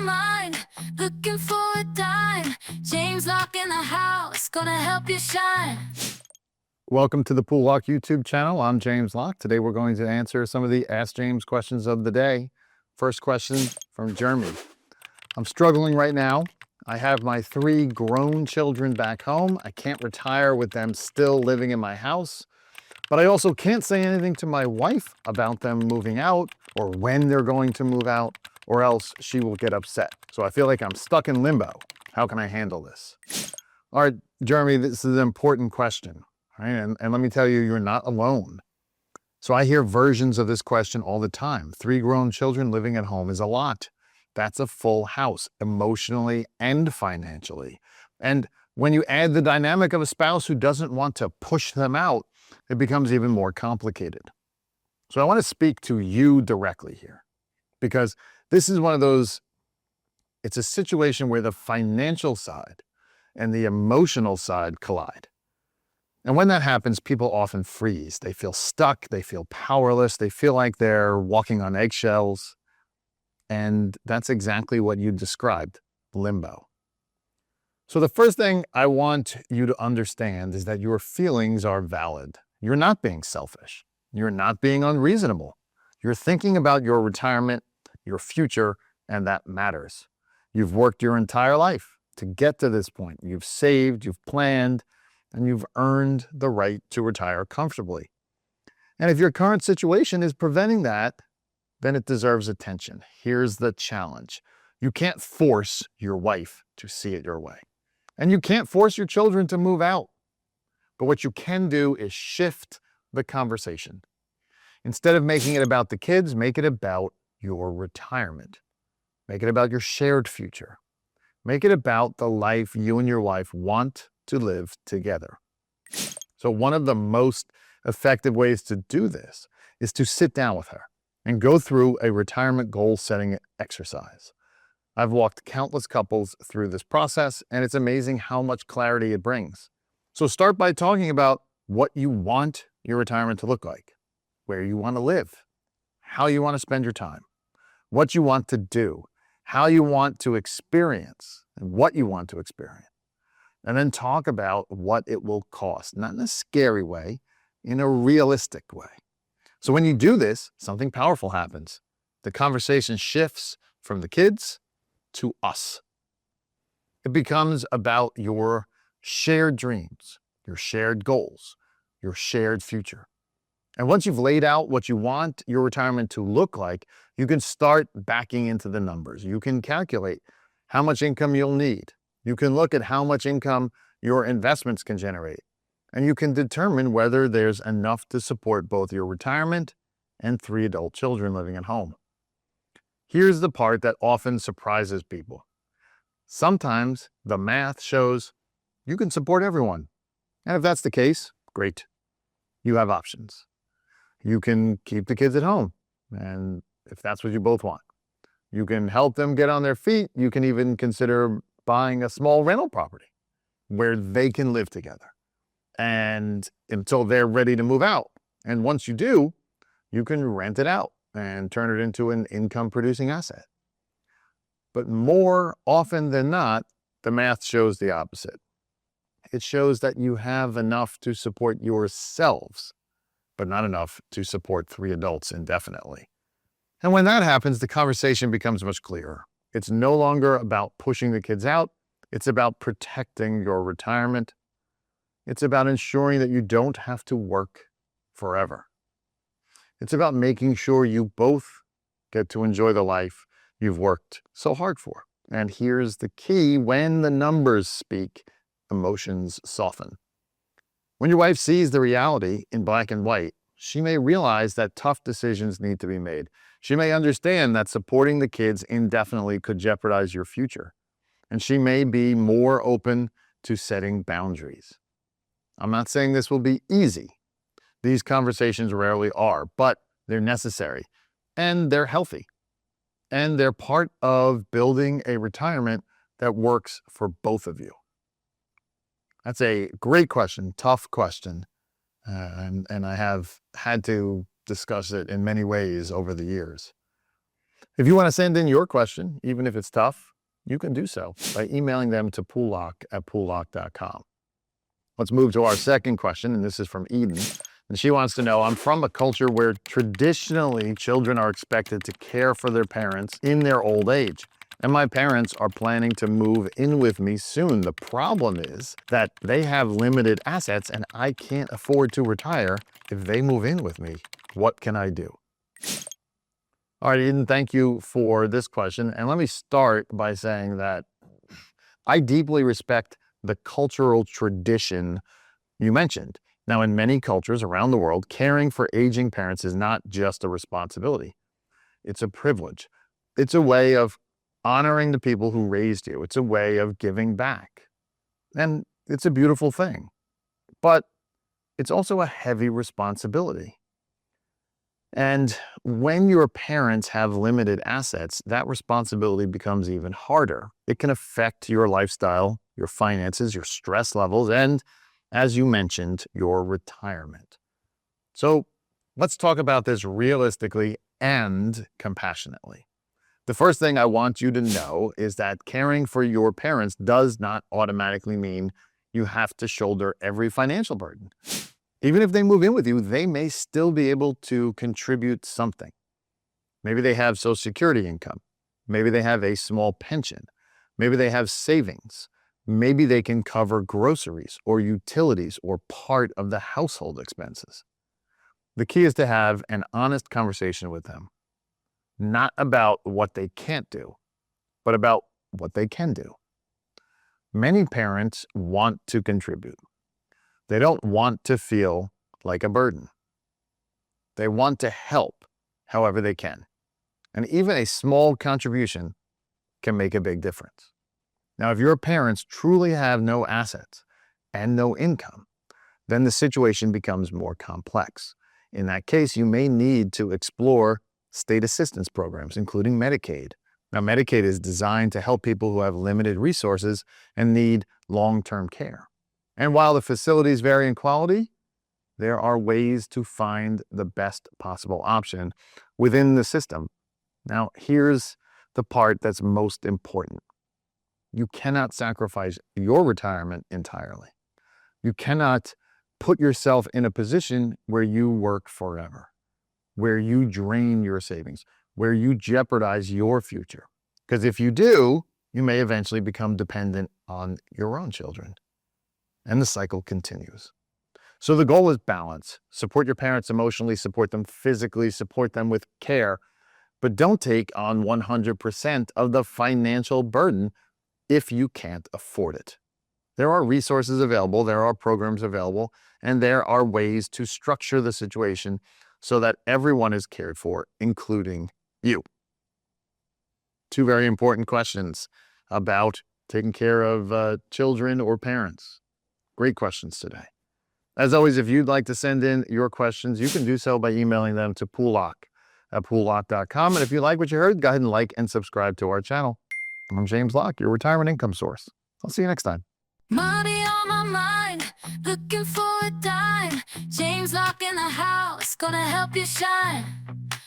mind, looking for a dime. James Locke in the house, gonna help you shine. Welcome to the Pool Locke YouTube channel. I'm James Locke. Today we're going to answer some of the Ask James questions of the day. First question from Jeremy. I'm struggling right now. I have my 3 grown children back home. I can't retire with them still living in my house, but I also can't say anything to my wife about them moving out or when they're going to move out, or else she will get upset. So I feel like I'm stuck in limbo. How can I handle this? All right, Jeremy, this is an important question. Right? And let me tell you, you're not alone. So I hear versions of this question all the time. 3 grown children living at home is a lot. That's a full house, emotionally and financially. And when you add the dynamic of a spouse who doesn't want to push them out, it becomes even more complicated. So I want to speak to you directly here, because this is one of those, it's a situation where the financial side and the emotional side collide. And when that happens, people often freeze. They feel stuck, they feel powerless, they feel like they're walking on eggshells. And that's exactly what you described, limbo. So the first thing I want you to understand is that your feelings are valid. You're not being selfish. You're not being unreasonable. You're thinking about your retirement, your future, and that matters. You've worked your entire life to get to this point. You've saved, you've planned, and you've earned the right to retire comfortably. And if your current situation is preventing that, then it deserves attention. Here's the challenge. You can't force your wife to see it your way. And you can't force your children to move out. But what you can do is shift the conversation. Instead of making it about the kids, make it about your retirement. Make it about your shared future. Make it about the life you and your wife want to live together. So one of the most effective ways to do this is to sit down with her and go through a retirement goal setting exercise. I've walked countless couples through this process, and it's amazing how much clarity it brings. So start by talking about what you want your retirement to look like, where you want to live, how you want to spend your time, what you want to do, how you want to experience, and what you want to experience. And then talk about what it will cost, not in a scary way, in a realistic way. So when you do this, something powerful happens. The conversation shifts from the kids to us. It becomes about your shared dreams, your shared goals, your shared future. And once you've laid out what you want your retirement to look like, you can start backing into the numbers. You can calculate how much income you'll need. You can look at how much income your investments can generate, and you can determine whether there's enough to support both your retirement and 3 adult children living at home. Here's the part that often surprises people. Sometimes the math shows you can support everyone. And if that's the case, great. You have options. You can keep the kids at home, and if that's what you both want. You can help them get on their feet. You can even consider buying a small rental property where they can live together and until they're ready to move out. And once you do, you can rent it out and turn it into an income-producing asset. But more often than not, the math shows the opposite. It shows that you have enough to support yourselves, but not enough to support 3 adults indefinitely. And when that happens, the conversation becomes much clearer. It's no longer about pushing the kids out. It's about protecting your retirement. It's about ensuring that you don't have to work forever. It's about making sure you both get to enjoy the life you've worked so hard for. And here's the key: when the numbers speak, emotions soften. When your wife sees the reality in black and white, she may realize that tough decisions need to be made. She may understand that supporting the kids indefinitely could jeopardize your future. And she may be more open to setting boundaries. I'm not saying this will be easy. These conversations rarely are, but they're necessary and they're healthy. And they're part of building a retirement that works for both of you. That's a great question, tough question. And I have had to discuss it in many ways over the years. If you want to send in your question, even if it's tough, you can do so by emailing them to poollock@poollock.com. Let's move to our second question, and this is from Eden. And she wants to know, I'm from a culture where traditionally children are expected to care for their parents in their old age. And my parents are planning to move in with me soon. The problem is that they have limited assets and I can't afford to retire if they move in with me. What can I do? All right, Eden, thank you for this question. And let me start by saying that I deeply respect the cultural tradition you mentioned. Now, in many cultures around the world, caring for aging parents is not just a responsibility. It's a privilege. It's a way of honoring the people who raised you. It's a way of giving back. And it's a beautiful thing. But it's also a heavy responsibility. And when your parents have limited assets, that responsibility becomes even harder. It can affect your lifestyle, your finances, your stress levels, and, as you mentioned, your retirement. So let's talk about this realistically and compassionately. The first thing I want you to know is that caring for your parents does not automatically mean you have to shoulder every financial burden. Even if they move in with you, they may still be able to contribute something. Maybe they have Social Security income. Maybe they have a small pension. Maybe they have savings. Maybe they can cover groceries or utilities or part of the household expenses. The key is to have an honest conversation with them, not about what they can't do, but about what they can do. Many parents want to contribute. They don't want to feel like a burden. They want to help however they can. And even a small contribution can make a big difference. Now, if your parents truly have no assets and no income, then the situation becomes more complex. In that case, you may need to explore state assistance programs, including Medicaid. Now, Medicaid is designed to help people who have limited resources and need long-term care. And while the facilities vary in quality, there are ways to find the best possible option within the system. Now, here's the part that's most important. You cannot sacrifice your retirement entirely. You cannot put yourself in a position where you work forever, where you drain your savings, where you jeopardize your future. Because if you do, you may eventually become dependent on your own children. And the cycle continues. So the goal is balance. Support your parents emotionally, support them physically, support them with care, but don't take on 100% of the financial burden if you can't afford it. There are resources available, there are programs available, and there are ways to structure the situation so that everyone is cared for, including you. Two very important questions about taking care of children or parents. Great questions today. As always, if you'd like to send in your questions, you can do so by emailing them to poollock@poollock.com. And if you like what you heard, go ahead and like and subscribe to our channel. I'm James Locke, your retirement income source. I'll see you next time. Money on my mind, looking for a dime. James Locke in the house, gonna help you shine.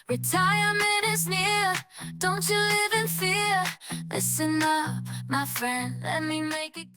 Retirement is near, don't you live in fear. Listen up, my friend, let me make it clear.